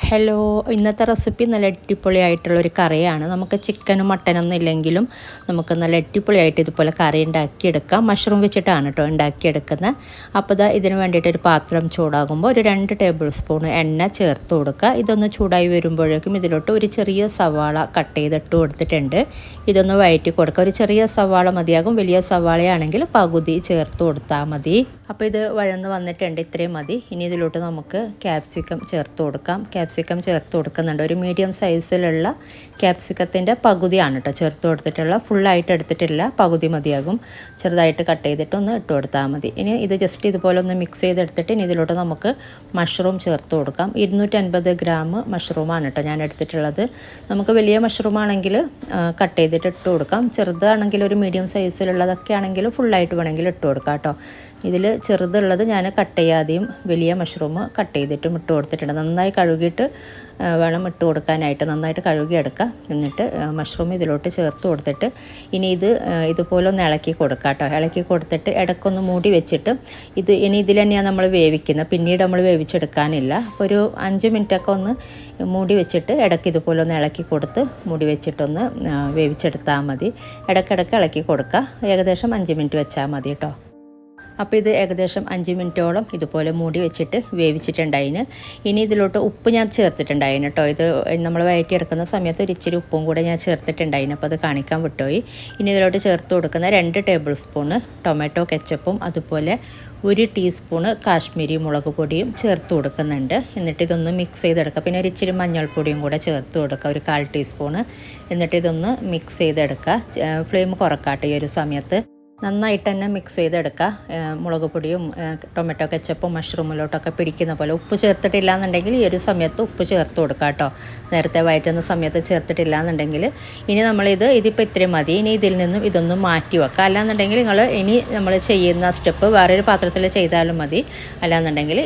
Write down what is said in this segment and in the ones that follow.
Hello, ഇന്നത്തെ recipe നല്ല അടിപൊളിയായിട്ടുള്ളൊരു കറിയാണ്. നമുക്ക് ചിക്കനും മട്ടനൊന്നും ഇല്ലെങ്കിലും നമുക്ക് നല്ല അടിപൊളിയായിട്ട് ഇതുപോലെ കറി ഉണ്ടാക്കിയെടുക്കാം. മഷ്റൂം വെച്ചിട്ടാണ് കേട്ടോ ഉണ്ടാക്കിയെടുക്കുന്നത്. അപ്പോൾ ഇതിന് വേണ്ടിയിട്ടൊരു പാത്രം ചൂടാകുമ്പോൾ ഒരു 2 ടേബിൾ സ്പൂൺ എണ്ണ ചേർത്ത് കൊടുക്കുക. ഇതൊന്ന് ചൂടായി വരുമ്പോഴേക്കും ഇതിലോട്ട് ഒരു ചെറിയ സവാള കട്ട് ചെയ്തിട്ട് കൊടുത്തിട്ടുണ്ട്. ഇതൊന്ന് വഴറ്റി കൊടുക്കുക. ഒരു ചെറിയ സവാള മതിയാകും. വലിയ സവാളയാണെങ്കിൽ പകുതി ചേർത്ത് കൊടുത്താൽ മതി. അപ്പോൾ ഇത് വഴന്ന് വന്നിട്ടുണ്ട്, ഇത്രയും മതി. ഇനി ഇതിലോട്ട് നമുക്ക് ക്യാപ്സിക്കം ചേർത്ത് കൊടുക്കാം. ക്യാപ്സിക്കം ചേർത്ത് കൊടുക്കുന്നുണ്ട്. ഒരു മീഡിയം സൈസിലുള്ള ക്യാപ്സിക്കത്തിൻ്റെ പകുതിയാണ് കേട്ടോ ചേർത്ത് കൊടുത്തിട്ടുള്ള. ഫുള്ളായിട്ട് എടുത്തിട്ടില്ല, പകുതി മതിയാകും. ചെറുതായിട്ട് കട്ട് ചെയ്തിട്ട് ഒന്ന് ഇട്ട് കൊടുത്താൽ മതി. ഇനി ഇത് ജസ്റ്റ് ഇതുപോലെ ഒന്ന് മിക്സ് ചെയ്തെടുത്തിട്ട് ഇനി ഇതിലോട്ട് നമുക്ക് മഷ്റൂം ചേർത്ത് കൊടുക്കാം. 250 ഗ്രാം മഷ്റൂമാണ് കേട്ടോ ഞാൻ എടുത്തിട്ടുള്ളത്. നമുക്ക് വലിയ മഷ്റൂം ആണെങ്കിൽ കട്ട് ചെയ്തിട്ട് ഇട്ട് കൊടുക്കാം. ചെറുതാണെങ്കിൽ ഒരു മീഡിയം സൈസിലുള്ളതൊക്കെ ആണെങ്കിൽ ഫുള്ളായിട്ട് വേണമെങ്കിൽ ഇട്ട് കൊടുക്കാം കേട്ടോ. ഇതിൽ ചെറുതുള്ളത് ഞാൻ കട്ട് ചെയ്യാതെയും വലിയ മഷ്റൂം കട്ട് ചെയ്തിട്ടും ഇട്ട് കൊടുത്തിട്ടുണ്ട്. നന്നായി കഴുകിയിട്ട് വേണം ഇട്ട് കൊടുക്കാനായിട്ട്. നന്നായിട്ട് കഴുകിയെടുക്കുക. എന്നിട്ട് മഷ്റൂം ഇതിലോട്ട് ചേർത്ത് കൊടുത്തിട്ട് ഇനി ഇതുപോലെ ഒന്ന് ഇളക്കി കൊടുക്കുക കേട്ടോ. ഇളക്കി കൊടുത്തിട്ട് ഇടയ്ക്കൊന്ന് മൂടി വെച്ചിട്ട് ഇനി ഇതിൽ തന്നെയാണ് നമ്മൾ വേവിക്കുന്നത്. പിന്നീട് നമ്മൾ വേവിച്ചെടുക്കാനില്ല. അപ്പോൾ ഒരു 5 മിനിറ്റൊക്കെ ഒന്ന് മൂടി വെച്ചിട്ട് ഇടയ്ക്ക് ഇതുപോലെ ഒന്ന് ഇളക്കി കൊടുത്ത് മൂടി വെച്ചിട്ടൊന്ന് വേവിച്ചെടുത്താൽ മതി. ഇടയ്ക്കിടയ്ക്ക് ഇളക്കി കൊടുക്കുക. ഏകദേശം 5 മിനിറ്റ് വെച്ചാൽ മതി കേട്ടോ. അപ്പോൾ ഇത് ഏകദേശം 5 മിനിറ്റോളം ഇതുപോലെ മൂടി വെച്ചിട്ട് വേവിച്ചിട്ടുണ്ടായിന്. ഇനി ഇതിലോട്ട് ഉപ്പ് ഞാൻ ചേർത്തിട്ടുണ്ടായിന് കേട്ടോ. ഇത് നമ്മൾ വഴറ്റിയെടുക്കുന്ന സമയത്ത് ഒരു ഇച്ചിരി ഉപ്പും കൂടെ ഞാൻ ചേർത്തിട്ടുണ്ടായിന്. അപ്പോൾ അത് കാണിക്കാൻ വിട്ടുപോയി. ഇനി ഇതിലോട്ട് ചേർത്ത് കൊടുക്കുന്ന 2 ടേബിൾ സ്പൂണ് ടൊമാറ്റോ കെച്ചപ്പും അതുപോലെ 1 ടീസ്പൂണ് കാശ്മീരി മുളക് പൊടിയും ചേർത്ത് കൊടുക്കുന്നുണ്ട്. എന്നിട്ട് ഇതൊന്ന് മിക്സ് ചെയ്തെടുക്കുക. പിന്നെ ഒരു ഇച്ചിരി മഞ്ഞൾപ്പൊടിയും കൂടെ ചേർത്ത് കൊടുക്കുക, ഒരു 1/4 ടീസ്പൂണ്. എന്നിട്ട് ഇതൊന്ന് മിക്സ് ചെയ്തെടുക്കുക. ഫ്ലെയിം കുറക്കാട്ടെ ഈ ഒരു സമയത്ത്. നന്നായിട്ട് തന്നെ മിക്സ് ചെയ്തെടുക്കുക. മുളക് പൊടിയും ടൊമാറ്റോ കെച്ചപ്പും മഷ്റൂമിലോട്ടൊക്കെ പിടിക്കുന്ന പോലെ. ഉപ്പ് ചേർത്തിട്ടില്ല എന്നുണ്ടെങ്കിൽ ഈ ഒരു സമയത്ത് ഉപ്പ് ചേർത്ത് കൊടുക്കുക കേട്ടോ. നേരത്തെ വഴറ്റുന്ന സമയത്ത് ചേർത്തിട്ടില്ല എന്നുണ്ടെങ്കിൽ ഇതിപ്പോൾ ഇത്രയും മതി. ഇനി ഇതിൽ നിന്നും ഇതൊന്നും മാറ്റി വെക്കുക. അല്ലാന്നുണ്ടെങ്കിൽ ഇനി നമ്മൾ ചെയ്യുന്ന സ്റ്റെപ്പ് വേറൊരു പാത്രത്തിൽ ചെയ്താലും മതി. അല്ലാന്നുണ്ടെങ്കിൽ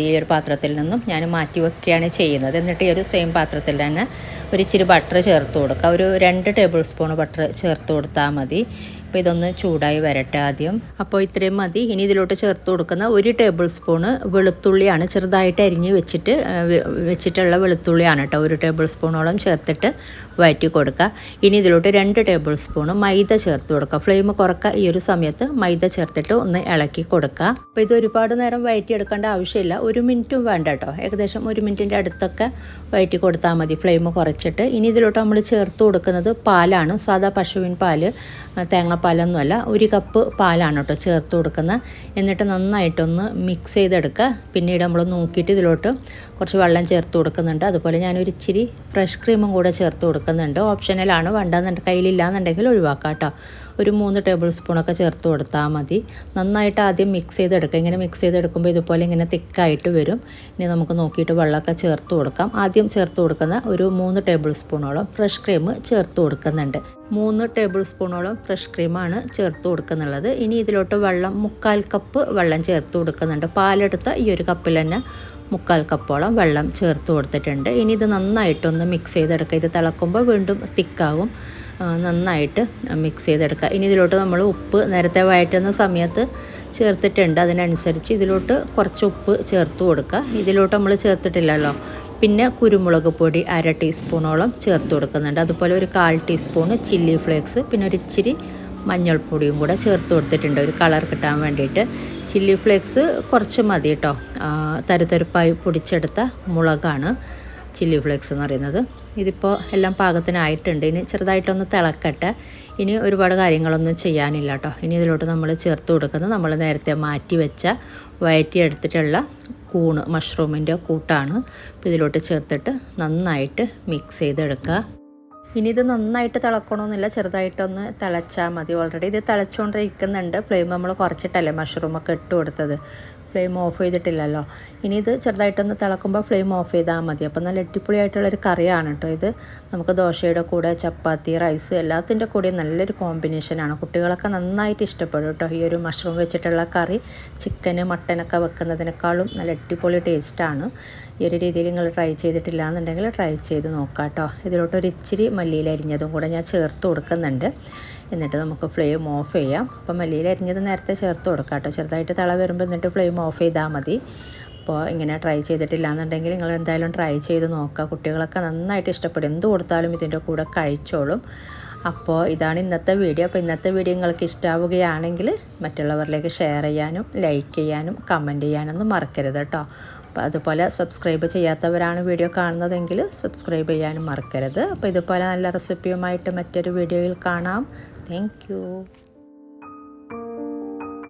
ഈ ഒരു പാത്രത്തിൽ നിന്നും ഞാൻ മാറ്റി വെക്കുകയാണ് ചെയ്യുന്നത്. എന്നിട്ട് ഈ ഒരു സെയിം പാത്രത്തിൽ തന്നെ ഒരു ഇച്ചിരി ബട്ടർ ചേർത്ത് കൊടുക്കുക. ഒരു 2 ടേബിൾ സ്പൂൺ ബട്ടർ ചേർത്ത് കൊടുത്താൽ മതി. അപ്പോൾ ഇതൊന്ന് ചൂടായി വരട്ടെ ആദ്യം. അപ്പോൾ ഇത്രയും മതി. ഇനി ഇതിലോട്ട് ചേർത്ത് കൊടുക്കുന്ന 1 ടേബിൾ സ്പൂണ് വെളുത്തുള്ളിയാണ്. ചെറുതായിട്ട് അരിഞ്ഞ് വെച്ചിട്ടുള്ള വെളുത്തുള്ളിയാണ് കേട്ടോ. 1 ടേബിൾ സ്പൂണോളം ചേർത്തിട്ട് വഴറ്റി കൊടുക്കുക. ഇനി ഇതിലോട്ട് 2 ടേബിൾ സ്പൂണ് മൈദ ചേർത്ത് കൊടുക്കുക. ഫ്ലെയിം കുറക്കുക. ഈ ഒരു സമയത്ത് മൈദ ചേർത്തിട്ട് ഒന്ന് ഇളക്കി കൊടുക്കുക. അപ്പോൾ ഇത് ഒരുപാട് നേരം വഴറ്റിയെടുക്കേണ്ട ആവശ്യമില്ല. 1 മിനിറ്റും വേണ്ട കേട്ടോ. ഏകദേശം 1 മിനിറ്റിൻ്റെ അടുത്തൊക്കെ വഴറ്റി കൊടുത്താൽ മതി ഫ്ലെയിം കുറച്ചിട്ട്. ഇനി ഇതിലോട്ട് നമ്മൾ ചേർത്ത് കൊടുക്കുന്നത് പാലാണ്. സാധാ പശുവിൻ പാല്, തേങ്ങാപ്പാലൊന്നുമല്ല. 1 കപ്പ് പാലാണ് കേട്ടോ ചേർത്ത് കൊടുക്കുന്നത്. എന്നിട്ട് നന്നായിട്ടൊന്ന് മിക്സ് ചെയ്തെടുക്കുക. പിന്നീട് നമ്മൾ നോക്കിയിട്ട് ഇതിലോട്ട് കുറച്ച് വെള്ളം ചേർത്ത് കൊടുക്കുന്നുണ്ട്. അതുപോലെ ഞാനൊരു ഇച്ചിരി ഫ്രഷ് ക്രീമും കൂടെ ചേർത്ത് കൊടുക്കുന്നുണ്ട്. ഓപ്ഷനലാണ്, വേണ്ടെന്നുണ്ടെങ്കിൽ കയ്യിലില്ലാന്നുണ്ടെങ്കിൽ ഒഴിവാക്കാം കേട്ടോ. ഒരു 3 ടേബിൾ സ്പൂണൊക്കെ ചേർത്ത് കൊടുത്താൽ മതി. നന്നായിട്ട് ആദ്യം മിക്സ് ചെയ്തെടുക്കുക. ഇങ്ങനെ മിക്സ് ചെയ്തെടുക്കുമ്പോൾ ഇതുപോലെ ഇങ്ങനെ തിക്കായിട്ട് വരും. ഇനി നമുക്ക് നോക്കിയിട്ട് വെള്ളമൊക്കെ ചേർത്ത് കൊടുക്കാം. ആദ്യം ചേർത്ത് കൊടുക്കുന്ന ഒരു 3 ടേബിൾ സ്പൂണോളം ഫ്രഷ് ക്രീം ചേർത്ത് കൊടുക്കുന്നുണ്ട്. 3 ടേബിൾ സ്പൂണോളം ഫ്രഷ് ക്രീമാണ് ചേർത്ത് കൊടുക്കുന്നുള്ളത്. ഇനി ഇതിലോട്ട് വെള്ളം 1/4 കപ്പ് വെള്ളം ചേർത്ത് കൊടുക്കുന്നുണ്ട്. പാലെടുത്ത ഈ ഒരു കപ്പിൽ തന്നെ 1/4 കപ്പോളം വെള്ളം ചേർത്ത് കൊടുത്തിട്ടുണ്ട്. ഇനി ഇത് നന്നായിട്ടൊന്ന് മിക്സ് ചെയ്തെടുക്കുക. ഇത് തിളക്കുമ്പോൾ വീണ്ടും തിക്കാകും. നന്നായിട്ട് മിക്സ് ചെയ്തെടുക്കുക. ഇനി ഇതിലോട്ട് നമ്മൾ ഉപ്പ് നേരത്തെ വഴറ്റുന്ന സമയത്ത് ചേർത്തിട്ടുണ്ട്. അതിനനുസരിച്ച് ഇതിലോട്ട് കുറച്ച് ഉപ്പ് ചേർത്ത് കൊടുക്കുക. ഇതിലോട്ട് നമ്മൾ ചേർത്തിട്ടില്ലല്ലോ. പിന്നെ കുരുമുളക് പൊടി 1/2 ടീസ്പൂണോളം ചേർത്ത് കൊടുക്കുന്നുണ്ട്. അതുപോലെ ഒരു 1/4 ടീസ്പൂണ് ചില്ലി ഫ്ലേക്സ്, പിന്നെ ഒരു ഇച്ചിരി മഞ്ഞൾപ്പൊടിയും കൂടെ ചേർത്ത് കൊടുത്തിട്ടുണ്ട് ഒരു കളർ കിട്ടാൻ വേണ്ടിയിട്ട്. ചില്ലി ഫ്ലേക്സ് കുറച്ച് മതി കേട്ടോ. തരുതരുപ്പായി പൊടിച്ചെടുത്ത മുളകാണ് ചില്ലി ഫ്ലേക്സ് എന്ന് പറയുന്നത്. ഇതിപ്പോൾ എല്ലാം പാകത്തിനായിട്ടുണ്ട്. ഇനി ചെറുതായിട്ടൊന്ന് തിളക്കട്ടെ. ഇനി ഒരുപാട് കാര്യങ്ങളൊന്നും ചെയ്യാനില്ല കേട്ടോ. ഇനി ഇതിലോട്ട് നമ്മൾ ചേർത്ത് കൊടുക്കുന്നത് നമ്മൾ നേരത്തെ മാറ്റി വെച്ച വഴറ്റിയെടുത്തിട്ടുള്ള മഷ്റൂമിൻ്റെ കൂട്ടാണ്. അപ്പോൾ ഇതിലോട്ട് ചേർത്തിട്ട് നന്നായിട്ട് മിക്സ് ചെയ്തെടുക്കുക. ഇനി ഇത് നന്നായിട്ട് തിളക്കണമെന്നില്ല, ചെറുതായിട്ടൊന്ന് തിളച്ചാൽ മതി. ഓൾറെഡി ഇത് തിളച്ചുകൊണ്ടിരിക്കുന്നുണ്ട്. ഫ്ലെയിം നമ്മൾ കുറച്ചിട്ടല്ലേ മഷ്റൂമൊക്കെ ഇട്ട് കൊടുത്തത്. ഫ്ലെയിം ഓഫ് ചെയ്തിട്ടില്ലല്ലോ. ഇനി ഇത് ചെറുതായിട്ടൊന്ന് തിളക്കുമ്പോൾ ഫ്ലെയിം ഓഫ് ചെയ്താൽ മതി. അപ്പോൾ നല്ല അടിപൊളിയായിട്ടുള്ളൊരു കറിയാണ് കേട്ടോ ഇത്. നമുക്ക് ദോശയുടെ കൂടെ, ചപ്പാത്തി, റൈസ് എല്ലാത്തിൻ്റെ കൂടെ നല്ലൊരു കോമ്പിനേഷനാണ്. കുട്ടികളൊക്കെ നന്നായിട്ട് ഇഷ്ടപ്പെടും കേട്ടോ ഈ ഒരു മഷ്റൂം വെച്ചിട്ടുള്ള കറി. ചിക്കന് മട്ടനൊക്കെ വെക്കുന്നതിനേക്കാളും നല്ല അടിപൊളി ടേസ്റ്റാണ്. ഈ ഒരു രീതിയിൽ നിങ്ങൾ ട്രൈ ചെയ്തിട്ടില്ല എന്നുണ്ടെങ്കിൽ ട്രൈ ചെയ്ത് നോക്കാം കേട്ടോ. ഇതിലോട്ടൊരു ഇച്ചിരി മല്ലിയില അരിഞ്ഞതും കൂടെ ഞാൻ ചേർത്ത് കൊടുക്കുന്നുണ്ട്. എന്നിട്ട് നമുക്ക് ഫ്ലെയിം ഓഫ് ചെയ്യാം. അപ്പോൾ മല്ലിയില അരിഞ്ഞത് നേരത്തെ ചേർത്ത് കൊടുക്കാം കേട്ടോ. ചെറുതായിട്ട് തിള വരുമ്പോൾ എന്നിട്ട് ഫ്ലെയിം ഓഫ് ചെയ്താൽ മതി. അപ്പോൾ ഇങ്ങനെ ട്രൈ ചെയ്തിട്ടില്ല എന്നുണ്ടെങ്കിൽ നിങ്ങൾ എന്തായാലും ട്രൈ ചെയ്ത് നോക്കുക. കുട്ടികളൊക്കെ നന്നായിട്ട് ഇഷ്ടപ്പെടും, എന്ത് കൊടുത്താലും ഇതിൻ്റെ കൂടെ കഴിച്ചോളും. അപ്പോൾ ഇതാണ് ഇന്നത്തെ വീഡിയോ. അപ്പോൾ ഇന്നത്തെ വീഡിയോ നിങ്ങൾക്ക് ഇഷ്ടമാവുകയാണെങ്കിൽ മറ്റുള്ളവരിലേക്ക് ഷെയർ ചെയ്യാനും ലൈക്ക് ചെയ്യാനും കമൻറ്റ് ചെയ്യാനൊന്നും മറക്കരുത് കേട്ടോ. അപ്പോൾ അതുപോലെ സബ്സ്ക്രൈബ് ചെയ്യാത്തവരാണ് വീഡിയോ കാണുന്നതെങ്കിൽ സബ്സ്ക്രൈബ് ചെയ്യാനും മറക്കരുത്. അപ്പോൾ ഇതുപോലെ നല്ല റെസിപ്പിയുമായിട്ട് മറ്റൊരു വീഡിയോയിൽ കാണാം. Thank you.